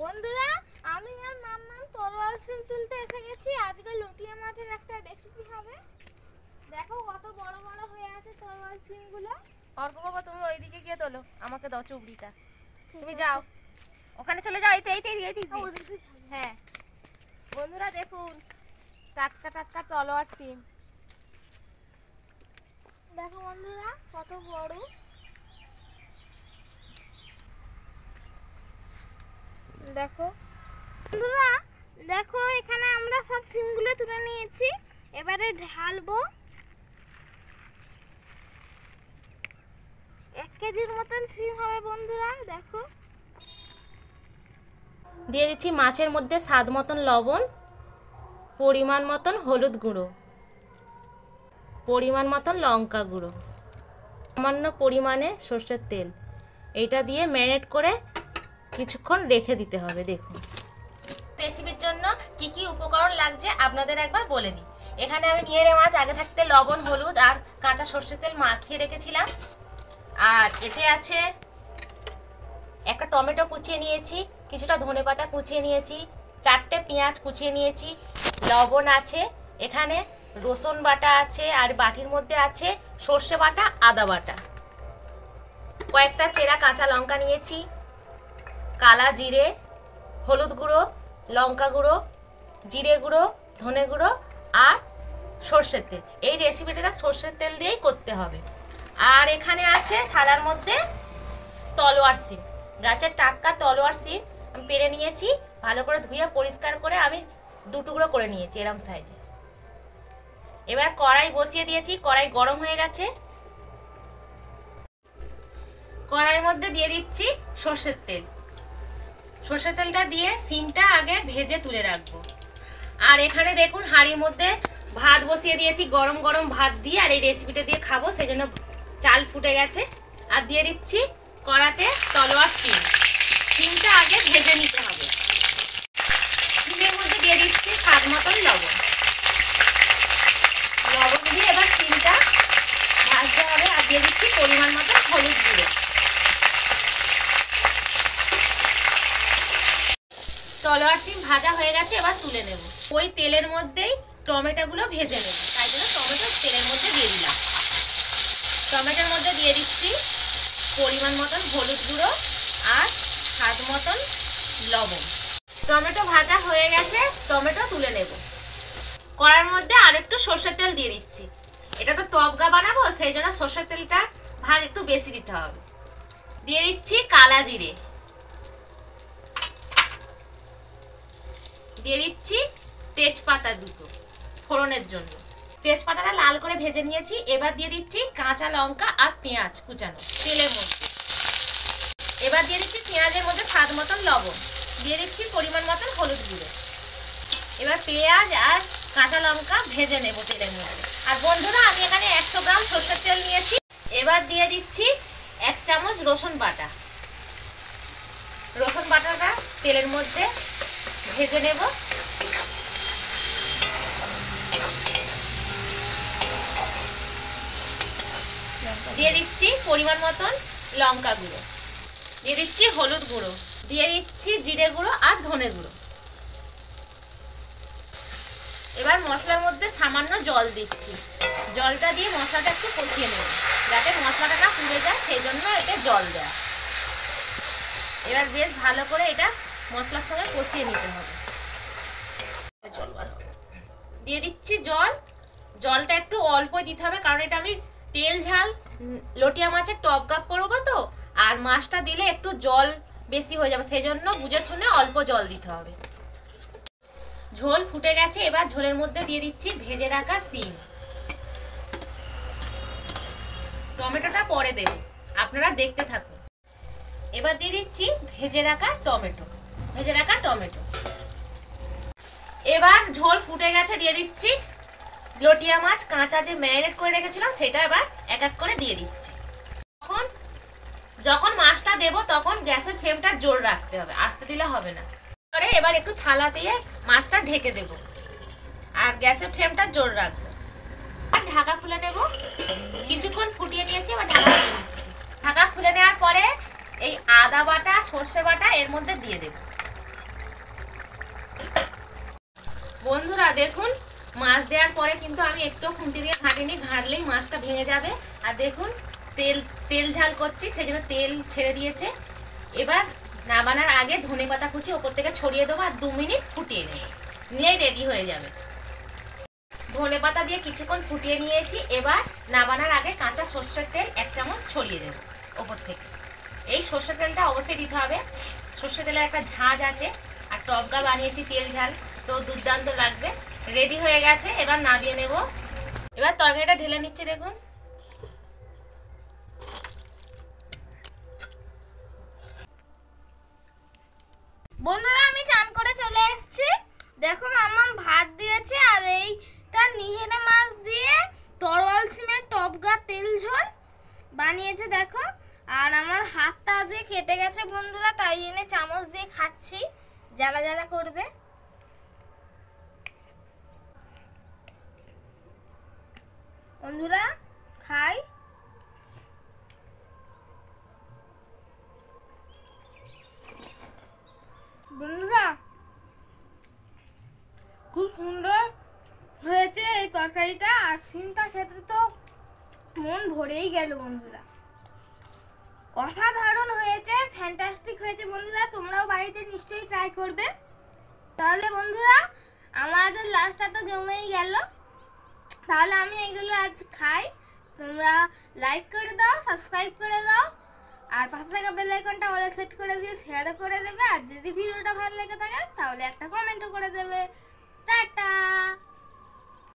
বন্ধুরা, আমি আর মাম্মাম তরোয়াল সিম তুলতে এসে গেছি। আজকে লুটিয়া মাছের একটা রেসিপি হবে। দেখো কত বড় বড় হয়ে আছে তরোয়াল সিমগুলো। অর্ক বাবা, তুমি ওইদিকে গিয়ে তোলো, আমাকে দাও চুবড়িটা। তুমি যাও, ওখানে চলে যাও। হ্যাঁ বন্ধুরা, দেখুন টাটকা টাটকা তলোয়ার সিম। দেখো বন্ধুরা কত বড়। দেখো বন্ধুরা, দেখো এখানে আমরা সব সিমগুলো তুলে নিয়েছি। এবারে ঢালবো। 1 কেজির মতন সিম হবে বন্ধুরা। দেখো দিয়ে দিচ্ছি মাছের মধ্যে স্বাদ মতন লবণ, পরিমাণ মতন হলুদ গুঁড়ো, পরিমাণ মতন লঙ্কা গুঁড়ো, সামান্য পরিমাণে সর্ষের তেল। এইটা দিয়ে ম্যারিনেট করে কিছুক্ষণ রেখে দিতে হবে। দেখুন রেসিপির জন্য কি কি উপকরণ লাগছে আপনাদের একবার বলে দিই। এখানে আমি নিয়েরে মাছ আগে থাকতে লবণ, হলুদ আর কাঁচা সর্ষের তেল মাখিয়ে রেখেছিলাম। আর এতে আছে একটা টমেটো কুচিয়ে নিয়েছি, কিছুটা ধনেপাতা কুচিয়ে নিয়েছি, 4টে পেঁয়াজ কুচিয়ে নিয়েছি, লবণ আছে, এখানে রসুন বাটা আছে, আর বাটির মধ্যে আছে সর্ষে বাটা, আদা বাটা, কয়েকটা চেরা কাঁচা লঙ্কা নিয়েছি, কালা জিরে, হলুদ গুঁড়ো, লঙ্কা গুঁড়ো, জিরে গুঁড়ো, ধনে গুঁড়ো আর সর্ষের তেল। এই রেসিপিটা সর্ষের তেল দিয়েই করতে হবে। আর এখানে আছে থালার মধ্যে তলোয়ার সিম, গাছের টাটকা তলোয়ার সিম আমি পেরে নিয়েছি। ভালো করে ধুয়ে পরিষ্কার করে আমি 2 টুকরো করে নিয়েছি এরম সাইজে। এবার কড়াই বসিয়ে দিয়েছি, কড়াই গরম হয়ে গেছে। কড়াইয়ের মধ্যে দিয়ে দিচ্ছি সর্ষের তেল। সর্ষের তেলটা দিয়ে সিমটা আগে ভেজে তুলে রাখবো। আর এখানে দেখুন হাঁড়ির মধ্যে ভাত বসিয়ে দিয়েছি, গরম গরম ভাত দিয়ে। আর এই রেসিপিটা দিয়ে খাবো, সেই জন্য চাল ফুটে গেছে। আর দিয়ে দিচ্ছি কড়াতে তলোয়ার সিম। সিমটা আগে ভেজে নিতে হবে। সিমের মধ্যে দিয়ে দিচ্ছি স্বাদ মতন লবণ। লবণ দিয়ে এবার সিমটা ভাজতে হবে। আর দিয়ে দিচ্ছি পরিমাণ মতন হলুদ গুঁড়ো। তলোয়ার সিম ভাজা হয়ে গেছে, এবার তুলে নেব। ওই তেলের মধ্যেই টমেটোগুলো ভেজে নেব, তাই জন্য টমেটো তেলের মধ্যে দিয়ে দিলাম। টমেটোর মধ্যে দিয়ে দিচ্ছি পরিমাণ মতন হলুদ গুঁড়ো আর স্বাদ মতন লবণ। টমেটো ভাজা হয়ে গেছে, টমেটো তুলে নেব। কড়াইয়ের মধ্যে আর একটু সর্ষের তেল দিয়ে দিচ্ছি। এটা তো টকগা বানাবো, সেই জন্য সর্ষের তেলটা ভাগ একটু বেশি দিতে হবে। দিয়ে দিচ্ছি কালা জিরে, দিয়ে দিচ্ছি তেজপাতা 2টো ফোড়নের জন্য। তেজপাতাটা লাল করে ভেজে নিয়েছি। এবার দিয়ে দিচ্ছি কাঁচা লঙ্কা আর পেঁয়াজ কুচানো তেলের মধ্যে। এবার দিয়ে দিচ্ছি পেঁয়াজের মধ্যে স্বাদ মতন লবণ, দিয়ে দিচ্ছি পরিমাণ মতন হলুদ গুঁড়ো। এবার পেঁয়াজ আর কাঁচা লঙ্কা ভেজে নেব তেলের মধ্যে। আর বন্ধুরা, আমি এখানে 100 গ্রাম সর্ষের তেল নিয়েছি। এবার দিয়ে দিচ্ছি 1 চামচ রসুন বাটা। রসুন বাটাটা তেলের মধ্যে ভেজে নেব। দিয়ে দিচ্ছি পরিমাণ মতন লঙ্কা গুঁড়ো, দিয়ে দিচ্ছি হলুদ গুঁড়ো, দিয়ে দিচ্ছি জিরে গুঁড়ো আর ধনে গুঁড়ো। এবার মশলার মধ্যে সামান্য জল দিচ্ছি। জলটা দিয়ে মশলাটা একটু কষিয়ে নেব, যাতে মশলাটা না পুড়ে যায়, সেই জন্য এতে জল দেওয়া। এবার বেশ ভালো করে এটা মশলার সঙ্গে কষিয়ে নিতে হবে। দিয়ে দিচ্ছি জল। জলটা একটু অল্প দিতে হবে, কারণ এটা আমি তেল ঝাল লটিয়া মাছের টক গাপ করবো তো। আর মাছটা দিলে একটু জল বেশি হয়ে যাবে, সেই জন্য বুঝে শুনে অল্প জল দিতে হবে। ঝোল ফুটে গেছে, এবার ঝোলের মধ্যে দিয়ে দিচ্ছি ভেজে রাখা সিম। টমেটোটা পরে দেব, আপনারা দেখতে থাকুন। এবার দিয়ে দিচ্ছি ভেজে রাখা টমেটো। এবার ঝোল ফুটে গেছে, দিয়ে দিচ্ছি লটিয়া মাছ কাঁচা যে ম্যারিনেট করে রেখেছিলাম, সেটা এবার এক এক করে দিয়ে দিচ্ছি। যখন মাছটা দেব তখন গ্যাসের ফ্লেমটা জোর রাখতে হবে, আস্তে দিলে হবে না। এবার একটু থালা দিয়ে মাছটা ঢেকে দেব আর গ্যাসের ফ্লেমটা জোর রাখবো। আর ঢাকা খুলে নেব। কিছুক্ষণ ফুটিয়ে নিয়েছি, এবার ঢাকা খুলে নিচ্ছি। ঢাকা খুলে নেওয়ার পরে এই আদা বাটা, সর্ষে বাটা এর মধ্যে দিয়ে দেব। বন্ধুরা দেখুন, মাছ দেওয়ার পরে কিন্তু আমি একটু খুন্তি দিয়ে ঘাঁটিনি, ঘাঁটলেই মাছটা ভেঙে যাবে। আর দেখুন তেল ঝাল করছি, সেই জন্য তেল ছেড়ে দিয়েছে। এবার নামানোর আগে ধনেপাতা কুচি ওপর থেকে ছড়িয়ে দেবো আর 2 মিনিট ফুটিয়ে নেব, নিয়েই রেডি হয়ে যাবে। ধনেপাতা দিয়ে কিছুক্ষণ ফুটিয়ে নিয়েছি। এবার নামানোর আগে কাঁচা সর্ষের তেল 1 চামচ ছড়িয়ে দেবো ওপর থেকে। এই সর্ষের তেলটা অবশ্যই দিতে হবে, সর্ষের তেলের একটা ঝাঁজ আছে। আর টকগা বানিয়েছি তেল ঝাল, তো দুর্দান্ত লাগবে। রেডি হয়ে গেছে, এবার নামিয়ে নেব। এবার তরকারিটা ঢেলে নিচ্ছি দেখুন। বন্ধুরা আমি চান করে চলে এসেছি। দেখো মাম্মাম ভাত দিয়েছে, আর এইটা নিহেরে মাছ দিয়ে তরোয়াল সিমের টপগা তেল ঝোল বানিয়েছে দেখো। আর আমার হাতটা যে কেটে গেছে বন্ধুরা, তাই জন্য চামচ দিয়ে খাচ্ছি, জ্বালা জ্বালা করবে। বন্ধুরা খাই। বন্ধুরা খুব সুন্দর হয়েছে এই তরকারিটা, আর সিমটা খেতে তো মন ভরেই গেল বন্ধুরা। অসাধারণ হয়েছে, ফ্যান্টাস্টিক হয়েছে বন্ধুরা। তোমরাও বাড়িতে নিশ্চয়ই ট্রাই করবে। তাহলে বন্ধুরা আমাদের লাঞ্চটা তো জমেই গেল। তাহলে আমি এইগুলো আজ খাই। তোমরা লাইক করে দাও, সাবস্ক্রাইব করে দাও, আর পাশে থাকা বেল আইকনটা অলে সেট করে দিয়ে শেয়ারও করে দেবে। আর যদি ভিডিওটা ভালো লেগে থাকে তাহলে একটা কমেন্টও করে দেবে। টাটা।